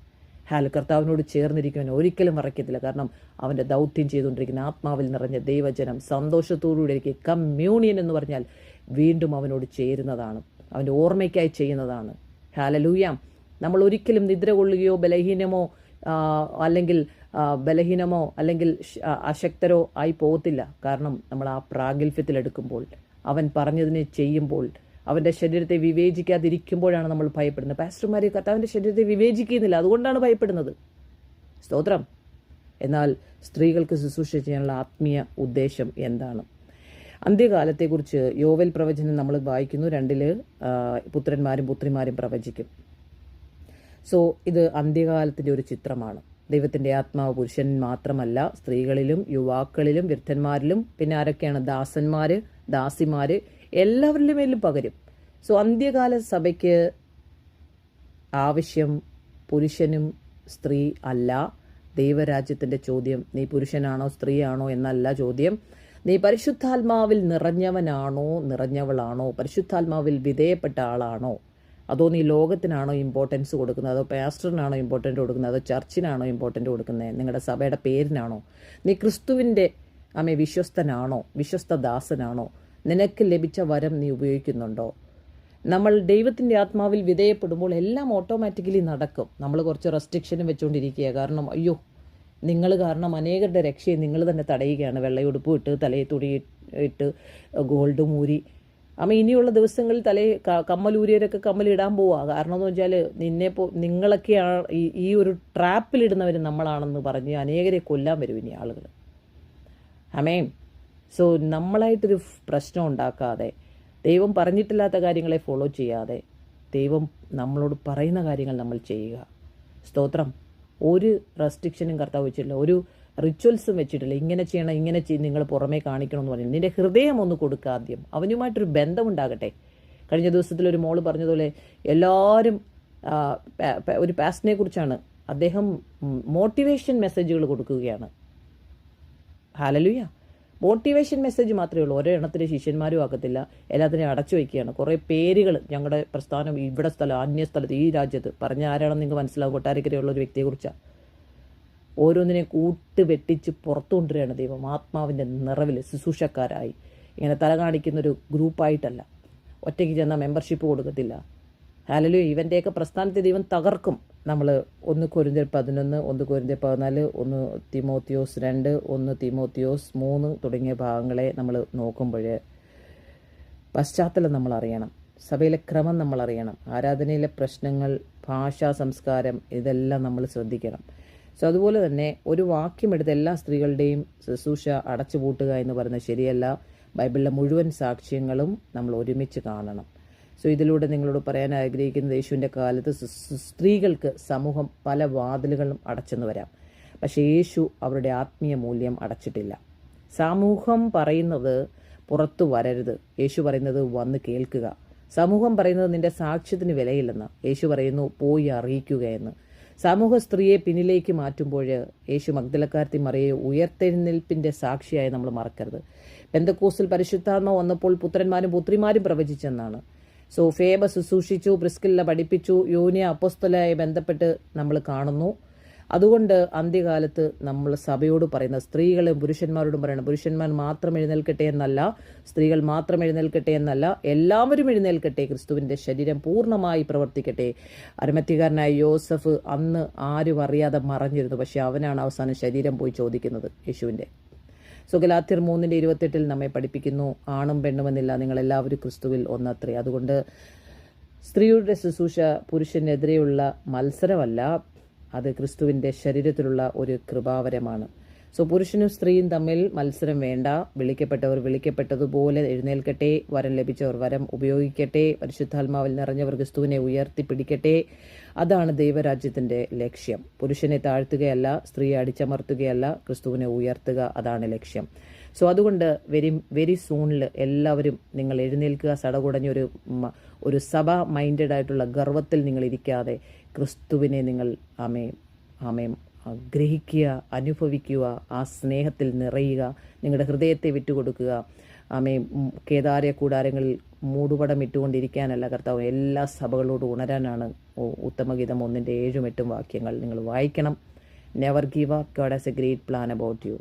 A: കർത്താവിനോട് ചേർന്നിരിക്കുവാൻ ഒരിക്കലും വിറയ്ക്കത്തില്ല. കാരണം അവൻ്റെ ദൗത്യം ചെയ്തുകൊണ്ടിരിക്കുന്ന ആത്മാവിൽ നിറഞ്ഞ ദൈവജനം സന്തോഷത്തോടുകൂടി ഇരിക്കുക. കമ്മ്യൂണിയൻ എന്ന് പറഞ്ഞാൽ വീണ്ടും അവനോട് ചേരുന്നതാണ്, അവൻ്റെ ഓർമ്മയ്ക്കായി ചെയ്യുന്നതാണ്. ഹല്ലേലൂയ. നമ്മൾ ഒരിക്കലും നിദ്ര കൊള്ളുകയോ ബലഹീനമോ അല്ലെങ്കിൽ അശക്തരോ ആയി പോകത്തില്ല. കാരണം നമ്മൾ ആ പ്രാഗൽഭ്യത്തിലെടുക്കുമ്പോൾ, അവൻ പറഞ്ഞതിനെ ചെയ്യുമ്പോൾ, അവൻ്റെ ശരീരത്തെ വിവേചിക്കാതിരിക്കുമ്പോഴാണ് നമ്മൾ ഭയപ്പെടുന്നത്. പാസ്റ്റർമാർ കർത്താവിൻ്റെ ശരീരത്തെ വിവേചിക്കുന്നില്ല, അതുകൊണ്ടാണ് ഭയപ്പെടുന്നത്. സ്തോത്രം. എന്നാൽ സ്ത്രീകൾക്ക് ശുശ്രൂഷ ചെയ്യാനുള്ള ആത്മീയ ഉദ്ദേശം എന്താണ്? അന്ത്യകാലത്തെക്കുറിച്ച് യോവേൽ പ്രവചനം നമ്മൾ വായിക്കുന്നു. 2 പുത്രന്മാരും പുത്രിമാരും പ്രവചിക്കും. സോ ഇത് അന്ത്യകാലത്തിൻ്റെ ഒരു ചിത്രമാണ്. ദൈവത്തിൻ്റെ ആത്മാവ് പുരുഷൻ മാത്രമല്ല, സ്ത്രീകളിലും യുവാക്കളിലും വൃദ്ധന്മാരിലും, പിന്നെ ആരൊക്കെയാണ്? ദാസന്മാർ, ദാസിമാർ, എല്ലാവരിലും മേലും പകരും. സോ അന്ത്യകാല സഭയ്ക്ക് ആവശ്യം പുരുഷനും സ്ത്രീ അല്ല. ദൈവരാജ്യത്തിൻ്റെ ചോദ്യം നീ പുരുഷനാണോ സ്ത്രീയാണോ എന്നല്ല ചോദ്യം. നീ പരിശുദ്ധാത്മാവിൽ നിറഞ്ഞവളാണോ? പരിശുദ്ധാത്മാവിൽ വിധേയപ്പെട്ട ആളാണോ? അതോ നീ ലോകത്തിനാണോ ഇമ്പോർട്ടൻസ് കൊടുക്കുന്നത്? അതോ പാസ്റ്ററിനാണോ ഇമ്പോർട്ടൻ്റ് കൊടുക്കുന്നത്? അതോ ചർച്ചിനാണോ ഇമ്പോർട്ടൻ്റ് കൊടുക്കുന്നത്? നിങ്ങളുടെ സഭയുടെ പേരിനാണോ? നീ ക്രിസ്തുവിൻ്റെ വിശ്വസ്തനാണോ? വിശ്വസ്തദാസനാണോ? നിനക്ക് ലഭിച്ച വരം നീ ഉപയോഗിക്കുന്നുണ്ടോ? നമ്മൾ ദൈവത്തിൻ്റെ ആത്മാവിൽ വിധേയപ്പെടുമ്പോൾ എല്ലാം ഓട്ടോമാറ്റിക്കലി നടക്കും. നമ്മൾ കുറച്ച് റെസ്ട്രിക്ഷനും വെച്ചുകൊണ്ടിരിക്കുക. കാരണം അയ്യോ, നിങ്ങൾ കാരണം അനേകരുടെ രക്ഷയെ നിങ്ങൾ തന്നെ തടയുകയാണ്. വെള്ളയുടുപ്പ് ഇട്ട്, തലയെ തുണി ഇട്ട്, ഗോൾഡ് മൂരി. ഇനിയുള്ള ദിവസങ്ങളിൽ കമ്മലൂരിയരൊക്കെ കമ്മലിടാൻ പോവുക. കാരണം എന്ന് വെച്ചാൽ നിങ്ങളൊക്കെയാണ് ഈ ഒരു ട്രാപ്പിലിടുന്നവർ നമ്മളാണെന്ന് പറഞ്ഞ് അനേകരെ കൊല്ലാൻ വരും ഇനി ആളുകൾ. സോ നമ്മളായിട്ടൊരു പ്രശ്നം ഉണ്ടാക്കാതെ, ദൈവം പറഞ്ഞിട്ടില്ലാത്ത കാര്യങ്ങളെ ഫോളോ ചെയ്യാതെ, ദൈവം നമ്മളോട് പറയുന്ന കാര്യങ്ങൾ നമ്മൾ ചെയ്യുക. സ്തോത്രം. ഒരു റെസ്ട്രിക്ഷനും കർത്താവ് വെച്ചിട്ടില്ല, ഒരു റിച്വൽസും വെച്ചിട്ടില്ല. ഇങ്ങനെ ചെയ്യണം, ഇങ്ങനെ നിങ്ങൾ പുറമേ കാണിക്കണമെന്ന് പറഞ്ഞു. നിന്റെ ഹൃദയം ഒന്ന് കൊടുക്കുക. ആദ്യം അവനുമായിട്ടൊരു ബന്ധമുണ്ടാകട്ടെ. കഴിഞ്ഞ ദിവസത്തിലൊരു മോള് പറഞ്ഞതുപോലെ എല്ലാവരും ഒരു പാസ്റ്റിനെ കുറിച്ചാണ്. അദ്ദേഹം മോട്ടിവേഷൻ മെസ്സേജുകൾ കൊടുക്കുകയാണ്. ഹല്ലേലൂയ. മോട്ടിവേഷൻ മെസ്സേജ് മാത്രമേ ഉള്ളൂ. ഓരോ എണ്ണത്തിന് ശിഷ്യന്മാരും ആക്കത്തില്ല, എല്ലാത്തിനെയും അടച്ചു വയ്ക്കുകയാണ്. കുറേ പേരുകൾ, ഞങ്ങളുടെ പ്രസ്ഥാനം ഇവിടെ സ്ഥലം, അന്യ സ്ഥലത്ത്, ഈ രാജ്യത്ത്, പറഞ്ഞ ആരാണെന്ന് നിങ്ങൾക്ക് മനസ്സിലാവും. കൊട്ടാരക്കരയുള്ള ഒരു വ്യക്തിയെക്കുറിച്ചാണ്. ഓരോന്നിനെ കൂട്ട് വെട്ടിച്ച് പുറത്തു കൊണ്ടുവരികയാണ് ദൈവം, ആത്മാവിൻ്റെ നിറവിൽ ശുശ്രൂഷക്കാരായി. ഇങ്ങനെ തല കാണിക്കുന്നൊരു ഗ്രൂപ്പായിട്ടല്ല. ഒറ്റയ്ക്ക് ചെന്നാൽ മെമ്പർഷിപ്പ് കൊടുക്കത്തില്ല. ഹല്ലേലൂയ. ഇവൻ്റെയൊക്കെ പ്രസ്ഥാനത്തെ ദൈവം തകർക്കും. നമ്മൾ 1 കൊരിന്ത്യർ 11, 1 കൊരിന്ത്യർ 14, 1 തീമോത്തിയോസ് 2, 1 തീമോത്തിയോസ് 3 തുടങ്ങിയ ഭാഗങ്ങളെ നമ്മൾ നോക്കുമ്പോൾ പശ്ചാത്തലം നമ്മൾ അറിയണം, സഭയിലെ ക്രമം നമ്മൾ അറിയണം, ആരാധനയിലെ പ്രശ്നങ്ങൾ, ഭാഷാ സംസ്കാരം, ഇതെല്ലാം നമ്മൾ ശ്രദ്ധിക്കണം. സോ അതുപോലെ തന്നെ ഒരു വാക്യമെടുത്ത് എല്ലാ സ്ത്രീകളുടെയും ശുശ്രൂഷ അടച്ചുപൂട്ടുക എന്ന് പറയുന്നത് ശരിയല്ല. ബൈബിളിലെ മുഴുവൻ സാക്ഷ്യങ്ങളും നമ്മൾ ഒരുമിച്ച് കാണണം. സോ ഇതിലൂടെ നിങ്ങളോട് പറയാൻ ആഗ്രഹിക്കുന്നത്, യേശുവിൻ്റെ കാലത്ത് സ്ത്രീകൾക്ക് സമൂഹം പല വാതിലുകളും അടച്ചെന്ന് വരാം, പക്ഷേ യേശു അവരുടെ ആത്മീയ മൂല്യം അടച്ചിട്ടില്ല. സമൂഹം പറയുന്നത് പുറത്തു വരരുത്, യേശു പറയുന്നത് വന്ന് കേൾക്കുക. സമൂഹം പറയുന്നത് നിന്റെ സാക്ഷ്യത്തിന് വിലയില്ലെന്ന്, യേശു പറയുന്നു പോയി അറിയിക്കുക എന്ന്. സമൂഹ സ്ത്രീയെ പിന്നിലേക്ക് മാറ്റുമ്പോൾ യേശു മഗ്ദലക്കാരത്തി മറിയെ ഉയർത്തെഴുന്നേൽപ്പിൻ്റെ സാക്ഷിയായി നമ്മൾ മറക്കരുത്. പെന്തക്കോസ്തിൽ പരിശുദ്ധാത്മ വന്നപ്പോൾ പുത്രന്മാരും പുത്രിമാരും പ്രവചിച്ചെന്നാണ്. സോ ഫേബ ശുശ്രൂഷിച്ചു, പ്രിസ്കില്ല പഠിപ്പിച്ചു, യോനിയ അപ്പോസ്തലയായി ബന്ധപ്പെട്ട് നമ്മൾ കാണുന്നു. അതുകൊണ്ട് അന്ത്യകാലത്ത് നമ്മൾ സഭയോട് പറയുന്ന, സ്ത്രീകളും പുരുഷന്മാരോടും പറയണം, പുരുഷന്മാർ മാത്രം എഴുന്നേൽക്കട്ടെ എന്നല്ല, സ്ത്രീകൾ മാത്രം എഴുന്നേൽക്കട്ടെ എന്നല്ല, എല്ലാവരും എഴുന്നേൽക്കട്ടെ, ക്രിസ്തുവിൻ്റെ ശരീരം പൂർണ്ണമായി പ്രവർത്തിക്കട്ടെ. അരിമത്യക്കാരനായ യോസഫ് അന്ന് ആരും അറിയാതെ മറഞ്ഞിരുന്നു, പക്ഷെ അവനാണ് അവസാനം ശരീരം പോയി ചോദിക്കുന്നത് യേശുവിൻ്റെ. സോ ഗലാത്യർ 3:28 നമ്മെ പഠിപ്പിക്കുന്നു, ആണും പെണ്ണുമെന്നില്ല, നിങ്ങളെല്ലാവരും ക്രിസ്തുവിൽ ഒന്നത്രേ. അതുകൊണ്ട് സ്ത്രീയുടെ ശുശ്രൂഷ പുരുഷനെതിരെയുള്ള മത്സരമല്ല, അത് ക്രിസ്തുവിൻ്റെ ശരീരത്തിലുള്ള ഒരു കൃപാവരമാണ്. സോ പുരുഷനും സ്ത്രീയും തമ്മിൽ മത്സരം വേണ്ട. വിളിക്കപ്പെട്ടവർ വിളിക്കപ്പെട്ടതുപോലെ എഴുന്നേൽക്കട്ടെ, വരം ലഭിച്ചവർ വരം ഉപയോഗിക്കട്ടെ, പരിശുദ്ധാത്മാവിൽ നിറഞ്ഞവർ ക്രിസ്തുവിനെ ഉയർത്തിപ്പിടിക്കട്ടെ. അതാണ് ദൈവരാജ്യത്തിൻ്റെ ലക്ഷ്യം. പുരുഷനെ താഴ്ത്തുകയല്ല, സ്ത്രീയെ അടിച്ചമർത്തുകയല്ല, ക്രിസ്തുവിനെ ഉയർത്തുക, അതാണ് ലക്ഷ്യം. സോ അതുകൊണ്ട് വെരി സൂണിൽ എല്ലാവരും നിങ്ങൾ എഴുന്നേൽക്കുക. സടകുടഞ്ഞൊരു ഒരു സഭ മൈൻഡഡ് ആയിട്ടുള്ള ഗർവത്തിൽ നിങ്ങൾ ഇരിക്കാതെ ക്രിസ്തുവിനെ നിങ്ങൾ ഗ്രഹിക്കുക, അനുഭവിക്കുക, ആ സ്നേഹത്തിൽ നിറയുക, നിങ്ങളുടെ ഹൃദയത്തെ വിട്ടുകൊടുക്കുക. കേദാര്യ കൂടാരങ്ങളിൽ മൂടുപടം ഇട്ടുകൊണ്ടിരിക്കാനല്ല കർത്താവ്, എല്ലാ സഭകളോടും ഉണരാനാണ്. ഉത്തമഗീതം 1:7-8 വാക്യങ്ങൾ നിങ്ങൾ വായിക്കണം. Never give up, God has A great plan about you.